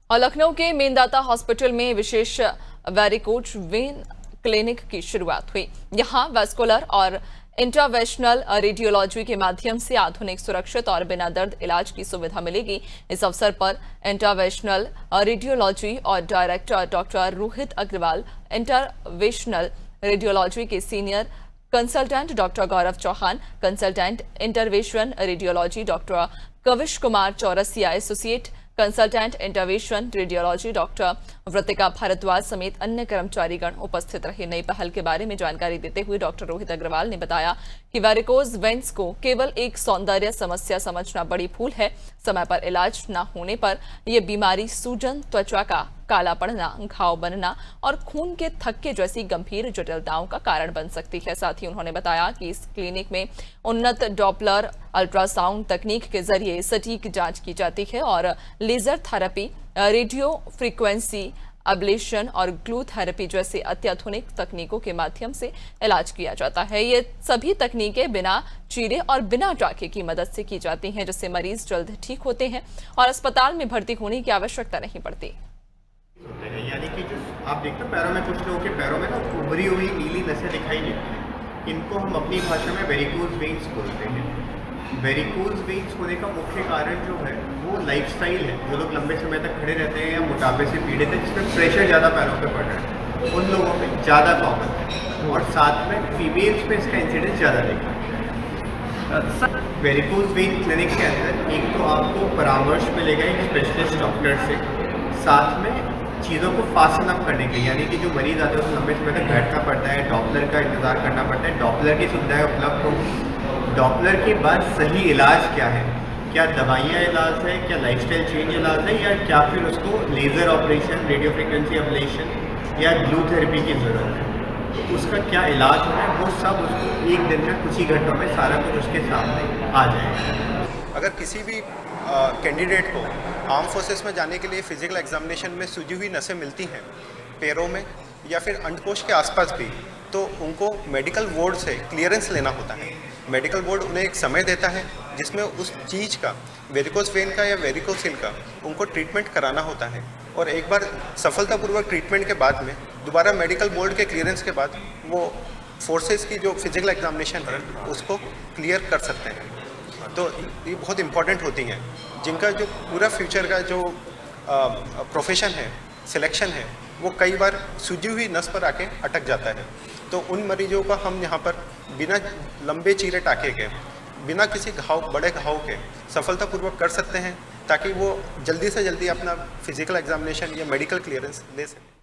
और लखनऊ के मेंदाता हॉस्पिटल में विशेष वेरिकोज वेन क्लिनिक की शुरुआत हुई। यहां वैस्कुलर और इंटरवेंशनल रेडियोलॉजी के माध्यम से आधुनिक, सुरक्षित और बिना दर्द इलाज की सुविधा मिलेगी। इस अवसर पर इंटरवेंशनल रेडियोलॉजी और director doctor Rohit Agarwal, interventional radiology के senior consultant doctor Gaurav Chauhan, consultant intervention radiology doctor Kavish Kumar Chaurasia, associate consultant intervention radiology doctor Vritika Bhardwaj समेत अन्य कर्मचारीगण उपस्थित रहे। नई पहल के बारे में जानकारी देते हुए डॉक्टर रोहित अग्रवाल ने बताया कि वेरिकोज वेन्स को केवल एक सौंदर्य समस्या समझना बड़ी भूल है। समय पर इलाज न होने पर यह बीमारी सूजन, त्वचा का काला पड़ना, घाव बनना और खून के थक्के जैसी गंभीर जटिलताओं का कारण बन सकती है। साथ ही उन्होंने बताया कि इस क्लिनिक में उन्नत डॉपलर अल्ट्रासाउंड तकनीक के जरिए सटीक जांच की जाती है और laser therapy, radio frequency ablation और ग्लू थेरेपी जैसे अत्याधुनिक तकनीकों के माध्यम से इलाज किया जाता है। ये सभी तकनीकें बिना चीरे और बिना टाके की मदद से की जाती हैं, जिससे मरीज जल्द ठीक होते हैं और अस्पताल में भर्ती होने की आवश्यकता नहीं पड़ती। यानी कि जो आप देखते हो पैरों में, कुछ लोगों के पैरों में ना उभरी हुई नीली नसें दिखाई देती हैं। इनको हम अपनी भाषा में वेरिकोज वेन्स बोलते हैं। वेरिकोज वेन्स होने का मुख्य कारण जो है वो लाइफस्टाइल है। जो लोग लंबे समय तक खड़े रहते हैं या मोटापे से पीड़ित हैं, जिसमें प्रेशर ज़्यादा पैरों पे पड़ रहा है, उन लोगों में ज़्यादा कॉमन है। और साथ में फीमेल्स में इसका इंसिडेंस ज़्यादा देखा है। वेरिकोज वेन क्लिनिक के अंदर एक तो आपको परामर्श मिलेगा एक स्पेशलिस्ट डॉक्टर से, साथ में चीज़ों को फास्टन अप करने के, यानी कि जो मरीज आते हैं उसको लंबे समय तक बैठना पड़ता है, डॉपलर का इंतज़ार करना पड़ता है। डॉपलर की सुविधाएं उपलब्ध होगी। डॉपलर के बाद सही इलाज क्या है, क्या दवाइयाँ इलाज है, क्या लाइफस्टाइल चेंज इलाज है, या क्या फिर उसको laser operation, radio frequency ablation या ग्लू थेरेपी की ज़रूरत है, तो उसका क्या इलाज होना है, वो सब उसको एक दिन में कुछ ही घंटों में सारा कुछ उसके सामने आ जाएगा। अगर किसी भी कैंडिडेट को आर्म फोर्सेस में जाने के लिए फिजिकल एग्जामिनेशन में सूजी हुई नसें मिलती हैं पैरों में या फिर अंडकोश के आसपास भी, तो उनको मेडिकल बोर्ड से क्लियरेंस लेना होता है। मेडिकल बोर्ड उन्हें एक समय देता है जिसमें उस चीज़ का, वेरिकोज वेन का या वेरिकोसिल का, उनको ट्रीटमेंट कराना होता है। और एक बार सफलतापूर्वक ट्रीटमेंट के बाद में दोबारा मेडिकल बोर्ड के क्लियरेंस के बाद वो फोर्सेस की जो फिजिकल एग्जामिनेशन है उसको क्लियर कर सकते हैं। तो ये बहुत इंपॉर्टेंट होती हैं, जिनका जो पूरा फ्यूचर का जो प्रोफेशन है, सिलेक्शन है, वो कई बार सूजी हुई नस पर आके अटक जाता है। तो उन मरीजों का हम यहाँ पर बिना लंबे चीरे टाके के, बिना किसी घाव, बड़े घाव के सफलतापूर्वक कर सकते हैं, ताकि वो जल्दी से जल्दी अपना फिजिकल एग्जामिनेशन या मेडिकल क्लियरेंस ले सकें।